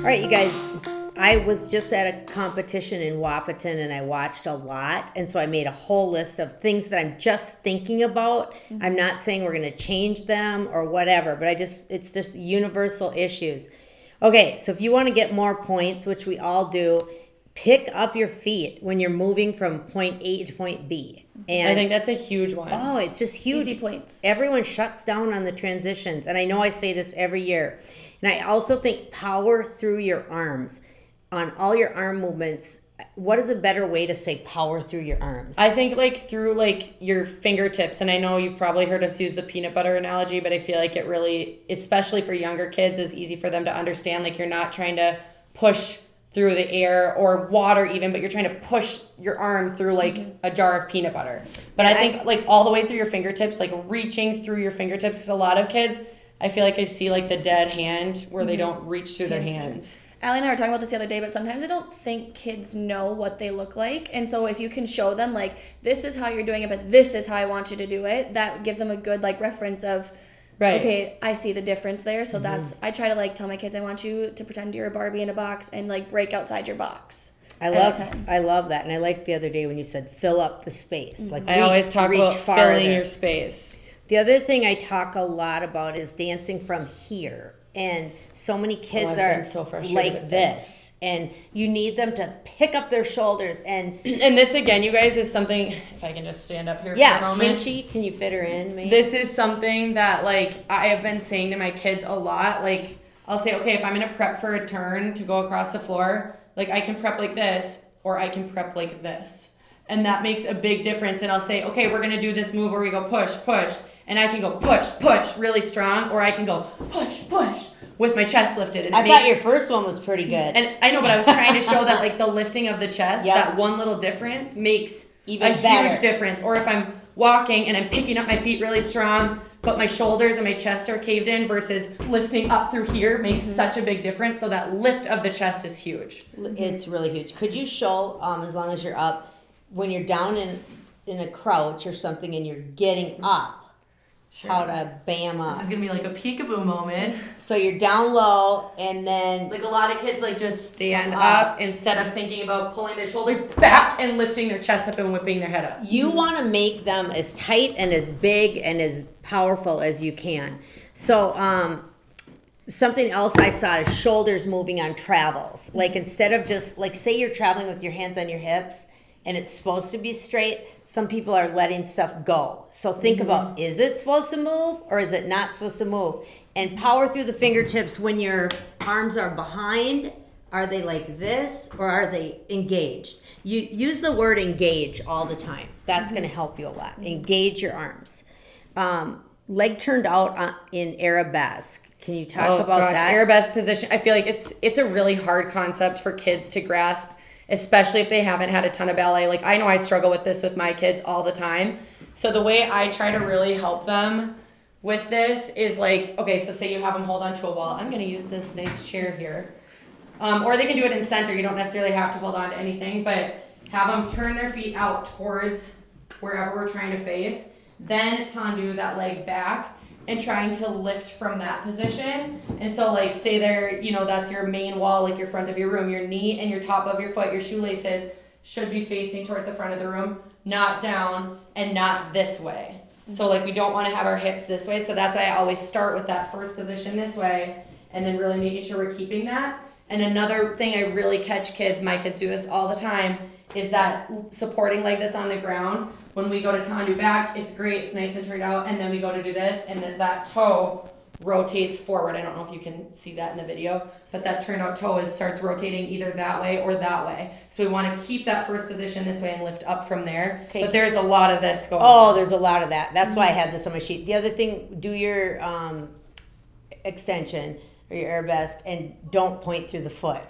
right, you guys, I was just at a competition in Wapaton and I watched a lot. And so I made a whole list of things that I'm just thinking about. I'm not saying we're going to change them or whatever, but it's just universal issues. Okay, so if you want to get more points, which we all do, pick up your feet when you're moving from point A to point B. And I think that's a huge one. Oh, it's just huge. Easy points. Everyone shuts down on the transitions. And I know I say this every year. And I also think power through your arms. On all your arm movements, what is a better way to say power through your arms? I think through your fingertips, and I know you've probably heard us use the peanut butter analogy, but I feel like it really, especially for younger kids, is easy for them to understand. You're not trying to push through the air or water even, but you're trying to push your arm through a jar of peanut butter. But I think all the way through your fingertips, reaching through your fingertips, because a lot of kids, I feel like I see the dead hand where they don't reach through their hands. Allie and I were talking about this the other day, but sometimes I don't think kids know what they look like. And so if you can show them, this is how you're doing it, but this is how I want you to do it, that gives them a good, reference of, right, okay, I see the difference there. So that's, I try to, tell my kids, I want you to pretend you're a Barbie in a box and, break outside your box. I love that. And I liked the other day when you said fill up the space. I always talk about filling your space. The other thing I talk a lot about is dancing from here. And so many kids are so like this, and you need them to pick up their shoulders and this again, you guys, is something. If I can just stand up here for a moment. Can you fit her in? Maybe? This is something that I have been saying to my kids a lot. I'll say, okay, if I'm gonna prep for a turn to go across the floor, I can prep like this, or I can prep like this, and that makes a big difference. And I'll say, okay, we're gonna do this move where we go push, push. And I can go push, push, really strong, or I can go push, push with my chest lifted. And I thought your first one was pretty good. And I know, but I was trying to show that the lifting of the chest, that one little difference makes even better. Huge difference. Or if I'm walking and I'm picking up my feet really strong, but my shoulders and my chest are caved in versus lifting up through here makes such a big difference. So that lift of the chest is huge. It's really huge. Could you show, as long as you're up, when you're down in a crouch or something and you're getting up, sure, how to bam up? This is going to be a peekaboo moment. So you're down low and then... a lot of kids just stand up instead of thinking about pulling their shoulders back and lifting their chest up and whipping their head up. You want to make them as tight and as big and as powerful as you can. So something else I saw is shoulders moving on travels. Instead of just, say you're traveling with your hands on your hips and it's supposed to be straight, some people are letting stuff go. So think about, is it supposed to move or is it not supposed to move? And power through the fingertips when your arms are behind. Are they like this or are they engaged? You use the word engage all the time. That's going to help you a lot. Engage your arms. Leg turned out in arabesque. Can you talk about that? Arabesque position. I feel like it's a really hard concept for kids to grasp, especially if they haven't had a ton of ballet. I know I struggle with this with my kids all the time. So the way I try to really help them with this is okay, so say you have them hold onto a wall. I'm going to use this nice chair here. Or they can do it in center. You don't necessarily have to hold on to anything, but have them turn their feet out towards wherever we're trying to face. Then tendu that leg back and trying to lift from that position. And so say there, that's your main wall, your front of your room, your knee and your top of your foot, your shoelaces should be facing towards the front of the room, not down and not this way. So we don't want to have our hips this way. So that's why I always start with that first position this way and then really making sure we're keeping that. And another thing I really catch kids, my kids do this all the time, is that supporting leg that's on the ground. When we go to tendu back, it's great, it's nice and turned out, and then we go to do this, and then that toe rotates forward. I don't know if you can see that in the video, but that turned out toe starts rotating either that way or that way. So we want to keep that first position this way and lift up from there. Okay. But there's a lot of this going on. Oh, there's a lot of that. That's why I had this on my sheet. The other thing, do your extension or your arabesque and don't point through the foot.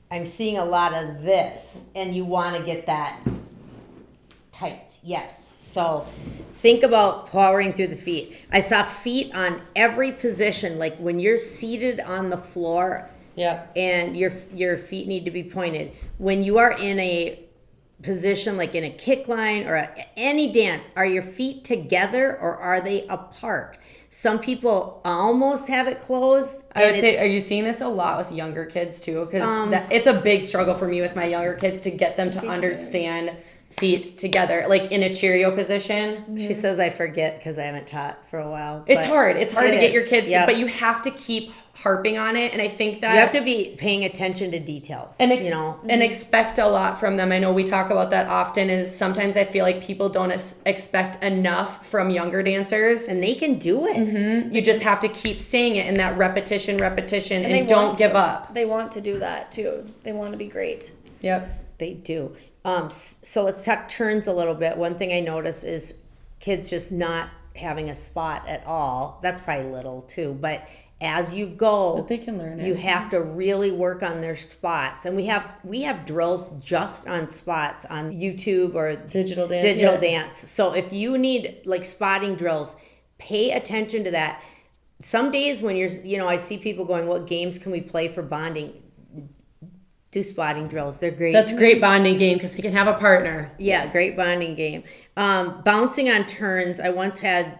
I'm seeing a lot of this, and you want to get that tight. Yes. So think about powering through the feet. I saw feet on every position, when you're seated on the floor, and your feet need to be pointed. When you are in a position, like in a kick line or any dance, are your feet together or are they apart? Some people almost have it closed. I would say, are you seeing this a lot with younger kids too? Because it's a big struggle for me with my younger kids to get them to understand feet together, like in a Cheerio position. She says I forget because I haven't taught for a while. It's hard. It's hard to get your kids, Yep. but you have to keep harping on it. And I think that You have to be paying attention to details, and Mm-hmm. expect a lot from them. I know we talk about that often. Is sometimes I feel like people don't expect enough from younger dancers, and they can do it. Mm-hmm. You just have to keep saying it in that repetition, And and don't give up. They want to do that too. They want to be great. Yep. They do. So let's talk turns a little bit. One thing I notice is kids just not having a spot at all. That's probably little too, but as you go, But they can learn it. you have to really work on their spots. And we have drills just on spots on YouTube or Digital dance. So if you need like spotting drills, pay attention to that. Some days when I see people going, what games can we play for bonding? Do spotting drills. They're great. That's a great bonding game because they can have a partner. Yeah, great bonding game. Bouncing on turns. I once had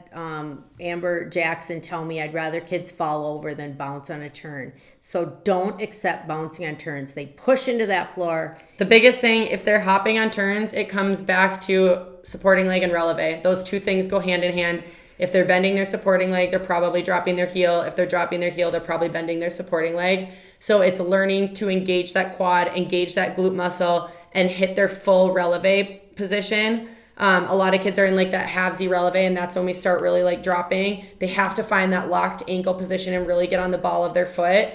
Amber Jackson tell me I'd rather kids fall over than bounce on a turn. So don't accept bouncing on turns. They push into that floor. The biggest thing, if they're hopping on turns, it comes back to supporting leg and releve. Those two things go hand in hand. If they're bending their supporting leg, they're probably dropping their heel. If they're dropping their heel, they're probably bending their supporting leg. So it's learning to engage that quad, engage that glute muscle, and hit their full releve position. A lot of kids are in like that halvesy releve, and that's when we start really like dropping. They have to find that locked ankle position and really get on the ball of their foot.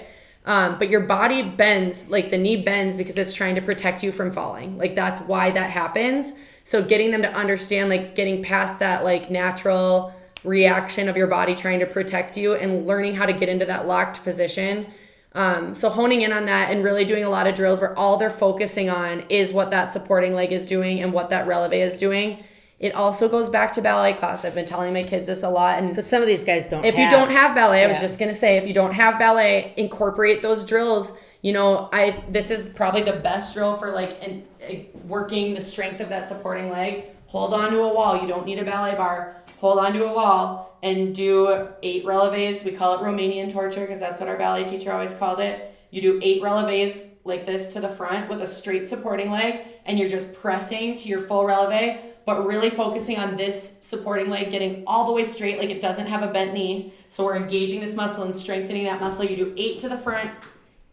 But your body bends, like the knee bends because it's trying to protect you from falling. Like that's why that happens. So getting them to understand, like getting past that like natural reaction of your body trying to protect you and learning how to get into that locked position. So honing in on that and really doing a lot of drills where all they're focusing on is what that supporting leg is doing and what that releve is doing. It also goes back to ballet class. I've been telling my kids this a lot. But some of these guys don't If you don't have ballet, I was just going to say, if you don't have ballet, incorporate those drills. This is probably the best drill for like working the strength of that supporting leg. Hold on to a wall. You don't need a ballet bar. Hold on to a wall and do 8 releves. We call it Romanian torture because that's what our ballet teacher always called it. You do 8 releves like this to the front with a straight supporting leg, and you're just pressing to your full releve, but really focusing on this supporting leg getting all the way straight, like it doesn't have a bent knee. So we're engaging this muscle and strengthening that muscle. You do 8 to the front,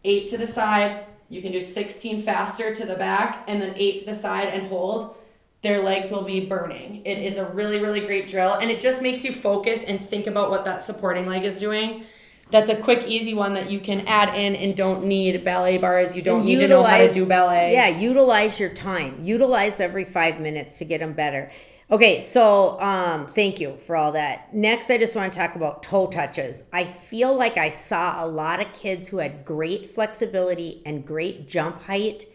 8 to the side. You can do 16 faster to the back, and then 8 to the side and hold. Their legs will be burning. It is a really, really great drill, and it just makes you focus and think about what that supporting leg is doing. That's a quick, easy one that you can add in and don't need ballet bars. You don't need to know how to do ballet. Yeah, utilize your time. Utilize every 5 minutes to get them better. Okay, so thank you for all that. Next, I just want to talk about toe touches. I feel like I saw a lot of kids who had great flexibility and great jump height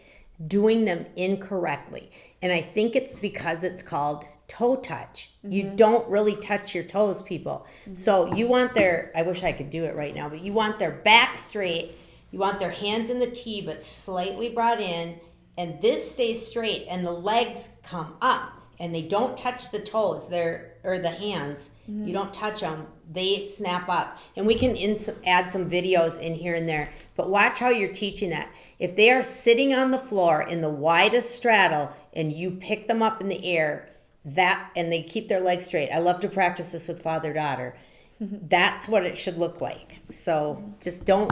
doing them incorrectly. And I think it's because it's called toe touch. Mm-hmm. You don't really touch your toes, people. Mm-hmm. So you want I wish I could do it right now, but you want their back straight. You want their hands in the T, but slightly brought in. And this stays straight and the legs come up and they don't touch the toes or the hands. Mm-hmm. You don't touch them. They snap up. And we can add some videos in here and there. But watch how you're teaching that. If they are sitting on the floor in the widest straddle and you pick them up in the air, and they keep their legs straight. I love to practice this with father-daughter. That's what it should look like. So just a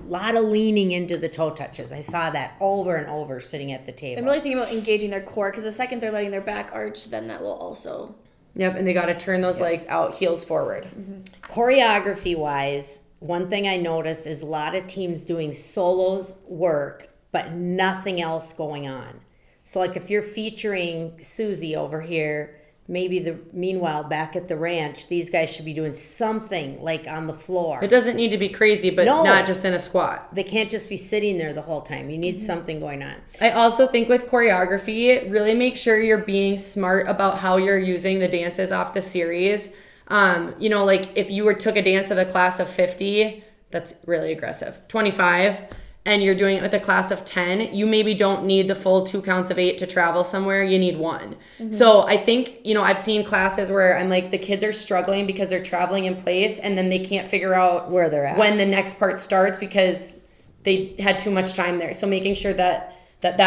lot of leaning into the toe touches. I saw that over and over sitting at the table. I'm really thinking about engaging their core because the second they're letting their back arch, then that will also... Yep, and they got to turn those legs out, heels forward. Mm-hmm. Choreography-wise, one thing I noticed is a lot of teams doing solos work, but nothing else going on. So like if you're featuring Susie over here, maybe meanwhile back at the ranch, these guys should be doing something like on the floor. It doesn't need to be crazy, but not just in a squat. They can't just be sitting there the whole time. You need something going on. I also think with choreography, really make sure you're being smart about how you're using the dances off the series. Like if you took a dance of a class of 50, that's really aggressive. 25, and you're doing it with a class of 10, you maybe don't need the full 2 counts of 8 to travel somewhere. You need 1. So I think, I've seen classes where I'm like, the kids are struggling because they're traveling in place and then they can't figure out where they're at when the next part starts because they had too much time there. So making sure that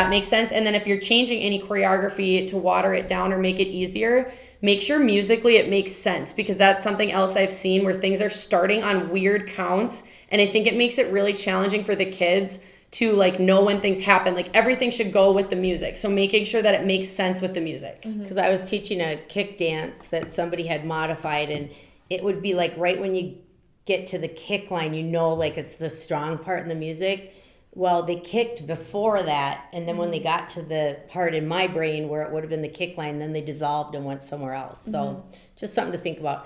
makes sense. And then if you're changing any choreography to water it down or make it easier, make sure musically it makes sense, because that's something else I've seen where things are starting on weird counts. And I think it makes it really challenging for the kids to like know when things happen. Like everything should go with the music. So making sure that it makes sense with the music. Because I was teaching a kick dance that somebody had modified, and it would be like right when you get to the kick line, like it's the strong part in the music. Well, they kicked before that, and then when they got to the part in my brain where it would have been the kick line, then they dissolved and went somewhere else. So just something to think about.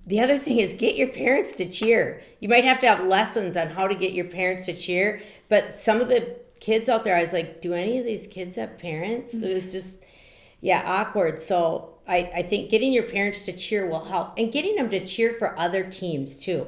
The other thing is get your parents to cheer. You might have to have lessons on how to get your parents to cheer, but some of the kids out there, I was like, do any of these kids have parents? It was just, awkward. So I think getting your parents to cheer will help, and getting them to cheer for other teams too.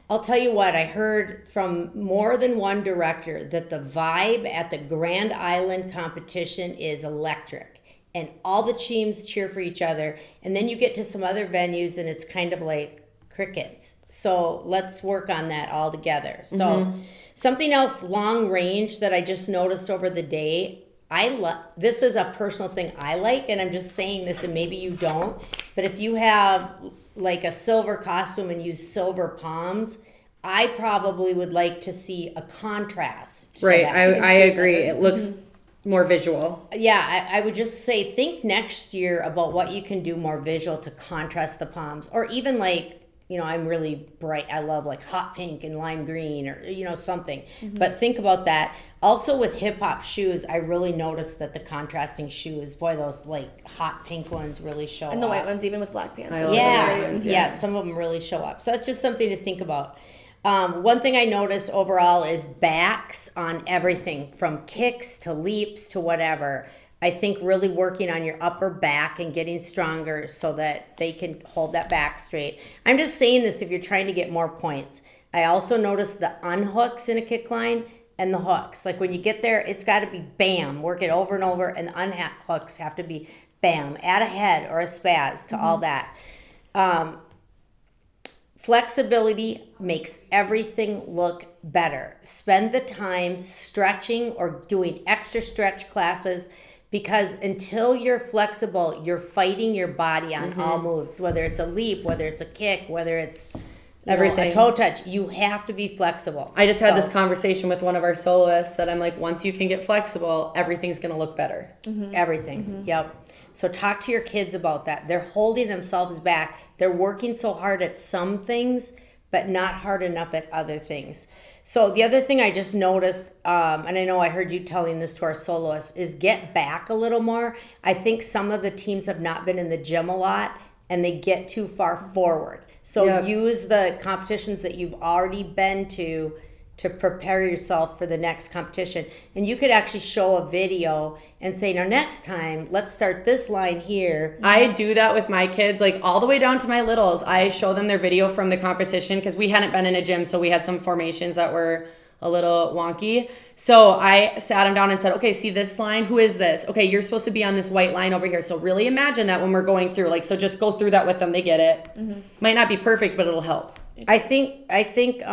I'll tell you what, I heard from more than one director that the vibe at the Grand Island competition is electric, and all the teams cheer for each other. And then you get to some other venues and it's kind of like crickets. So let's work on that all together. So something else long range that I just noticed over the day, this is a personal thing I like, and I'm just saying this and maybe you don't, but if you have like a silver costume and use silver palms, I probably would like to see a contrast. Right, I agree. It looks more visual. Yeah, I would just say think next year about what you can do more visual to contrast the palms, or even like, I'm really bright. I love like hot pink and lime green, or, something. But think about that. Also with hip hop shoes, I really noticed that the contrasting shoes, boy, those like hot pink ones really show up. And the white ones, even with black pants. Yeah, some of them really show up. So it's just something to think about. One thing I noticed overall is backs on everything from kicks to leaps to whatever. I think really working on your upper back and getting stronger so that they can hold that back straight. I'm just saying this if you're trying to get more points. I also noticed the unhooks in a kick line and the hooks. Like when you get there, it's got to be bam, work it over and over, and the unhooks have to be bam. Add a head or a spaz to all that. Flexibility makes everything look better. Spend the time stretching or doing extra stretch classes, because until you're flexible, you're fighting your body on all moves, whether it's a leap, whether it's a kick, whether it's everything, a toe touch. You have to be flexible. I just had this conversation with one of our soloists that I'm like, once you can get flexible, everything's going to look better. Everything. Yep. So talk to your kids about that. They're holding themselves back. They're working so hard at some things, but not hard enough at other things. So the other thing I just noticed, and I know I heard you telling this to our soloists, is get back a little more. I think some of the teams have not been in the gym a lot, and they get too far forward. So use the competitions that you've already been to prepare yourself for the next competition. And you could actually show a video and say, now next time, let's start this line here. I do that with my kids, like all the way down to my littles. I show them their video from the competition because we hadn't been in a gym, so we had some formations that were a little wonky. So I sat them down and said, okay, see this line? Who is this? Okay, you're supposed to be on this white line over here. So really imagine that when we're going through, like, so just go through that with them. They get it. Might not be perfect, but it'll help. I think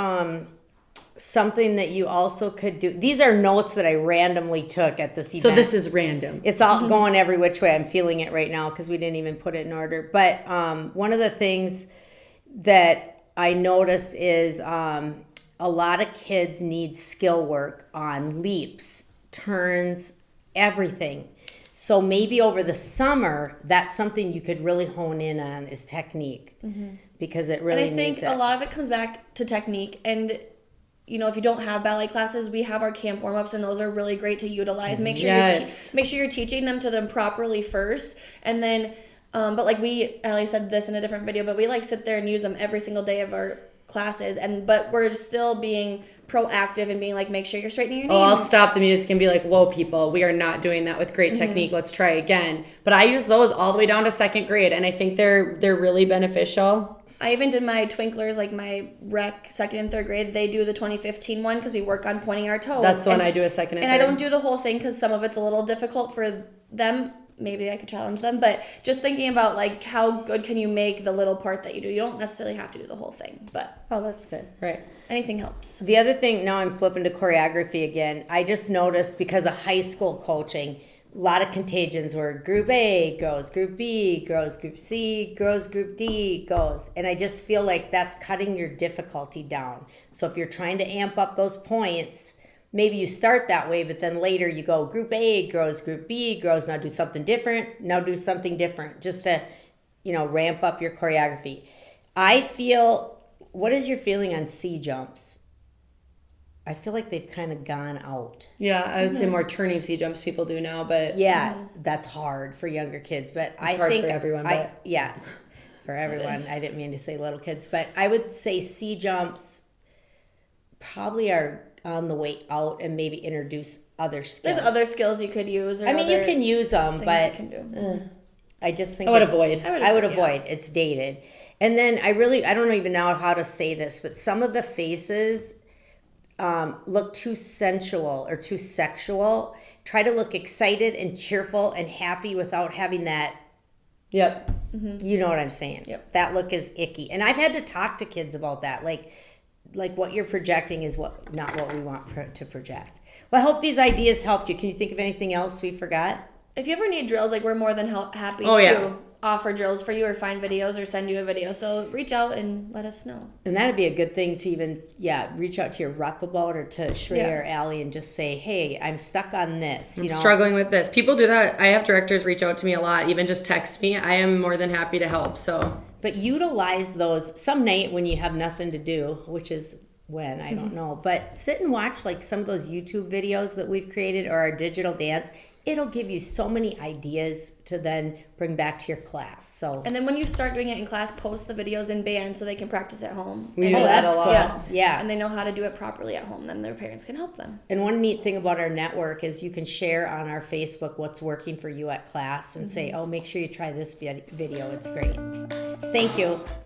something that you also could do. These are notes that I randomly took at this event. So this is random. It's all going every which way. I'm feeling it right now because we didn't even put it in order. But one of the things that I noticed is a lot of kids need skill work on leaps, turns, everything. So maybe over the summer, that's something you could really hone in on is technique, because it really needs it. And I think a lot of it comes back to technique. And if you don't have ballet classes, we have our camp warm-ups, and those are really great to utilize. Make sure you're teaching them properly first, and then, but like Allie said this in a different video, but we like sit there and use them every single day of our classes, but we're still being proactive and being like, make sure you're straightening your knees. Oh, I'll stop the music and be like, whoa, people, we are not doing that with great technique. Let's try again. But I use those all the way down to second grade, and I think they're really beneficial. I even did my Twinklers, like my rec 2nd and 3rd grade. They do the 2015 one because we work on pointing our toes. That's the one I do a 2nd and 3rd. And I don't do the whole thing because some of it's a little difficult for them. Maybe I could challenge them, but just thinking about like how good can you make the little part that you do. You don't necessarily have to do the whole thing, but Oh, that's good. Right. anything helps. The other thing, now I'm flipping to choreography again. I just noticed because of high school coaching, a lot of contagions where group A goes, group B goes, group C goes, group D goes. And I just feel like that's cutting your difficulty down. So if you're trying to amp up those points, maybe you start that way, but then later you go group A grows, group B grows, now do something different, now do something different, just to, ramp up your choreography. I feel, what is your feeling on C jumps? I feel like they've kind of gone out. Yeah, I would say more turning C jumps people do now, but Yeah, that's hard for younger kids, but I hard think for everyone, but yeah, for everyone. I didn't mean to say little kids, but I would say C jumps probably are on the way out, and maybe introduce other skills. There's other skills you could use. Or I mean, you other can use them, things but you can do. I just think I would it's- avoid. I would avoid. It's dated. And then I don't even know how to say this, but some of the faces look too sensual or too sexual. Try to look excited and cheerful and happy without having that. Yep. You know what I'm saying? Yep. That look is icky. And I've had to talk to kids about that. Like what you're projecting is not what we want to project. Well, I hope these ideas helped you. Can you think of anything else we forgot? If you ever need drills, like we're more than happy Oh, to yeah. offer drills for you or find videos or send you a video. So reach out and let us know. And that'd be a good thing to even, reach out to your rep about, or to Sharaia or Allie and just say, hey, I'm stuck on this. I'm struggling with this. People do that. I have directors reach out to me a lot, even just text me. I am more than happy to help. So, But utilize those some night when you have nothing to do, which is when, I don't know. But sit and watch like some of those YouTube videos that we've created or our digital dance. It'll give you so many ideas to then bring back to your class. So And then when you start doing it in class, post the videos in band so they can practice at home. We And do that a lot. Yeah. Yeah. And they know how to do it properly at home. Then their parents can help them. And one neat thing about our network is you can share on our Facebook what's working for you at class and say, oh, make sure you try this video. It's great. Thank you.